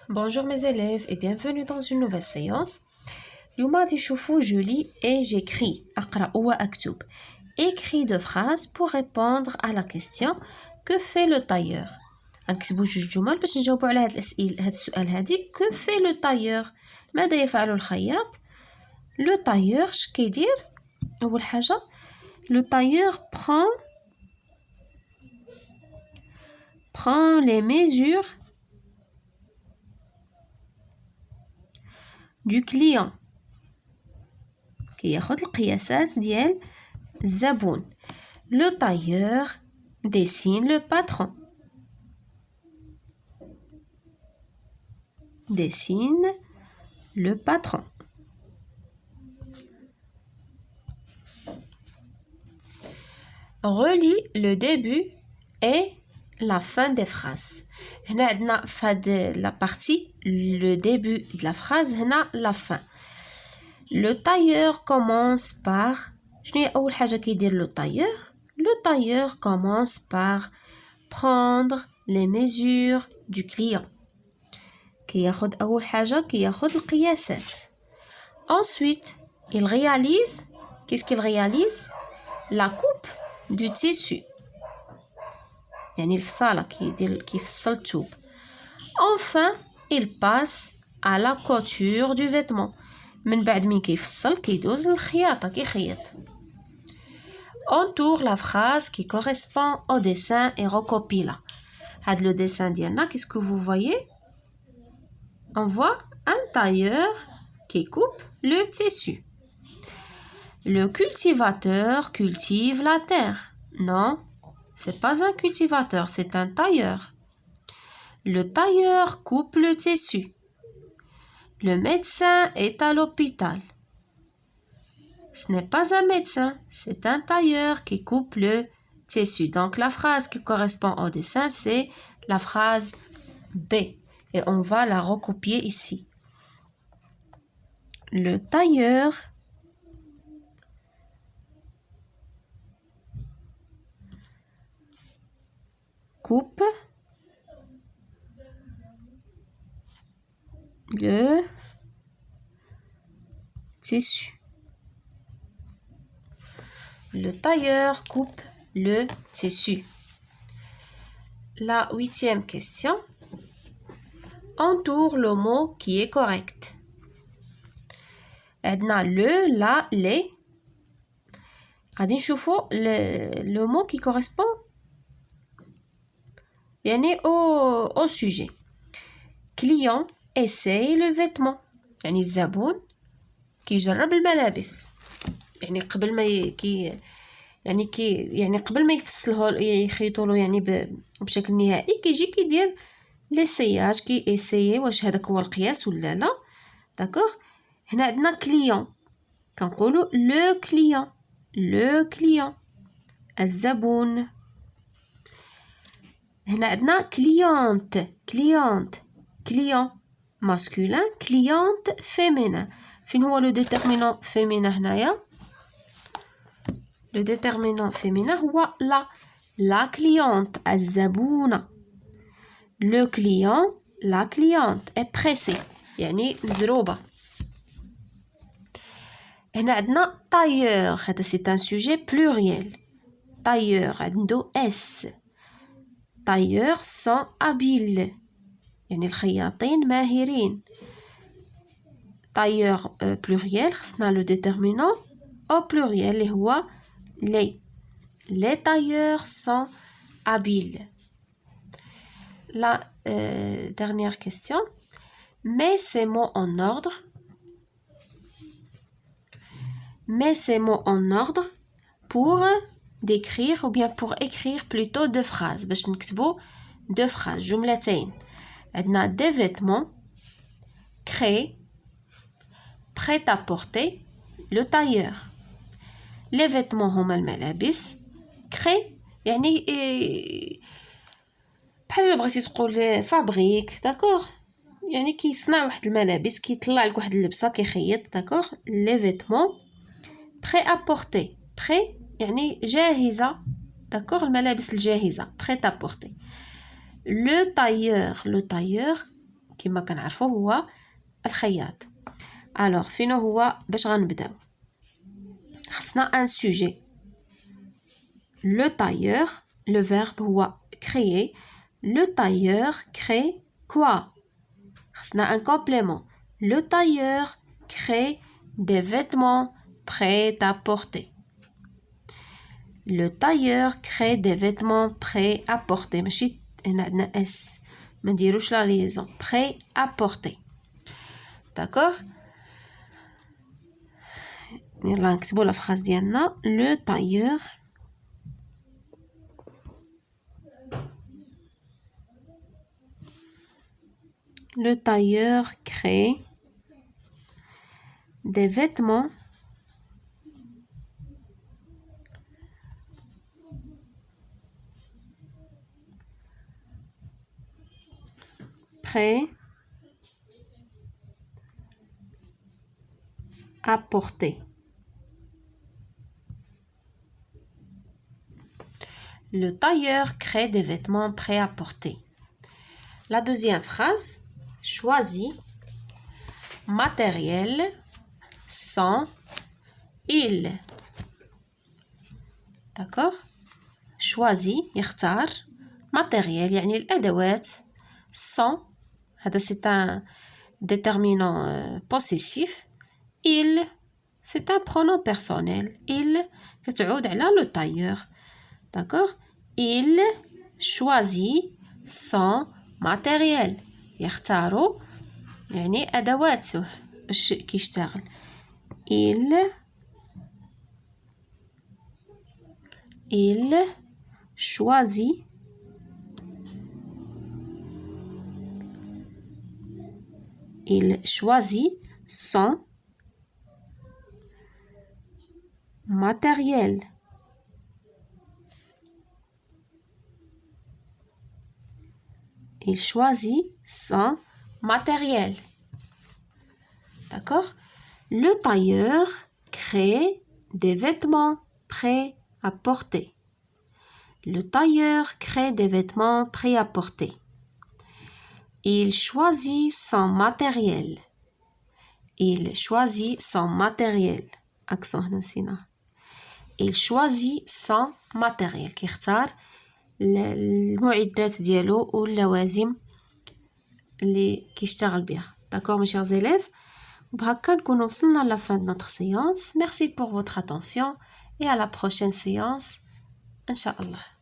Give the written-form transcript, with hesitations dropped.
Bonjour mes élèves et bienvenue dans une nouvelle séance. اليوم غادي نشوفو je lis et j'écris. أقرأ وأكتب. Écris deux phrases pour répondre à la question que fait le tailleur. غنكتبو جوج جمل باش نجاوبو على هاد السؤال هادي que fait le tailleur. ماذا يفعل الخياط؟ Le tailleur اش كيدير؟ أول حاجة le tailleur prend les mesures du client. كياخد القياسات ديال الزبون. Le tailleur dessine le patron. Dessine le patron. Relis le début et la fin des phrases. هنا عندنا في هاد la partie le début de la phrase هنا la fin. Le tailleur commence par شنو هي أول حاجة كيدير le tailleur? Le tailleur commence par prendre les mesures du client. كياخد أول حاجة كياخد القياسات. Ensuite, il réalise qu'est-ce qu'il réalise? La coupe du tissu. يعني الفصالة كيفصل الثوب. Enfin, il passe à la couture du vêtement. من بعد مين كيفصل كيدوز للخياطة كيخيط. Entoure la phrase qui correspond au dessin et recopie-la. هاد le dessin ديالنا qu'est-ce que vous voyez? On voit un tailleur qui coupe le tissu. Le cultivateur cultive la terre. Non, c'est pas un cultivateur, c'est un tailleur. Le tailleur coupe le tissu. Le médecin est à l'hôpital. Ce n'est pas un médecin, c'est un tailleur qui coupe le tissu. Donc la phrase qui correspond au dessin, c'est la phrase B. Et on va la recopier ici. Le tailleur coupe le tissu. Le tailleur coupe le tissu. La 8e question. Entoure le mot qui est correct. عندنا le, la, les. غادي نشوفو le mot qui correspond يعني au sujet. Client essaye le vêtement. يعني الزبون كيجرب الملابس. يعني قبل ما يعني قبل ما يفصله يخيطوا له يعني بشكل نهائي كيجي كيدير ليسياج كيسيي واش هذاك هو القياس ولا لا. داكوغ. هنا عندنا كليون كنقولوا لو كليون الزبون. هنا عندنا كليون ماسكولين كليونت فيمينين. فين هو لو ديتيرمينون فيمينين هنايا؟ لو ديتيرمينون فيمينين هو لا كليونت الزبونة. لو كليون لا كليونت est pressée يعني مزروبة. هنا عندنا tailleur هذا c'est un sujet pluriel. tailleur عنده اس. tailleurs sont habiles يعني الخياطين ماهرين. tailleur pluriel خصنا le déterminant au pluriel اللي هو les tailleurs sont habiles. La dernière question. Mets ces mots en ordre. Mets ces mots en ordre pour décrire ou bien pour écrire plutôt deux phrases. باش نكتبو deux phrases جملتين. عندنا des vêtements créés prêt à porter le tailleur. Les vêtements هما الملابس. créé يعني بحال الا بغيتي تقول فابريك. داكوغ يعني كيصنع واحد الملابس كيطلع لك واحد اللبسه كيخيط. داكوغ. les vêtements prêt à porter. prêt يعني جاهزه. داكوغ الملابس الجاهزه prêt à porter. le tailleur كما كنعرفوا هو الخياط. الوغ فينو هو باش غنبداو؟ خصنا ان سوجي. لو tailleur, le verbe هو créer. Le tailleur crée quoi? خصنا un complément. Le tailleur crée des vêtements prêts à porter. Le tailleur crée des vêtements prêts à porter. ماشي هنا عندنا اس ما نديروش لا ليزون. Prêts à porter. D'accord? يلا نكتبوا لا فراس ديالنا. Le tailleur crée des vêtements prêts à porter. Le tailleur crée des vêtements prêts à porter. La deuxième phrase, choisis matériel sans il. D'accord? Choisis, يختار matériel يعني الأدوات sans هذا c'est un déterminant possessif. Il c'est un pronom personnel. Il كتعود على le tailleur. D'accord? Il choisit son matériel. يختاروا يعني أدواته باش كيشتغل. Il choisit son matériel. Il choisit son matériel. D'accord? Le tailleur crée des vêtements prêts à porter. Le tailleur crée des vêtements prêts à porter. Il choisit son matériel. Il choisit son matériel. Accent هنا نسيناه. Il choisit son matériel. كيختار المعدات ديالو واللوازم اللي كيشتغل بها. D'accord mes chers élèves? وبهكا نكونوا وصلنا لا fin de notre séance. Merci pour votre attention et à la prochaine séance. إن شاء الله.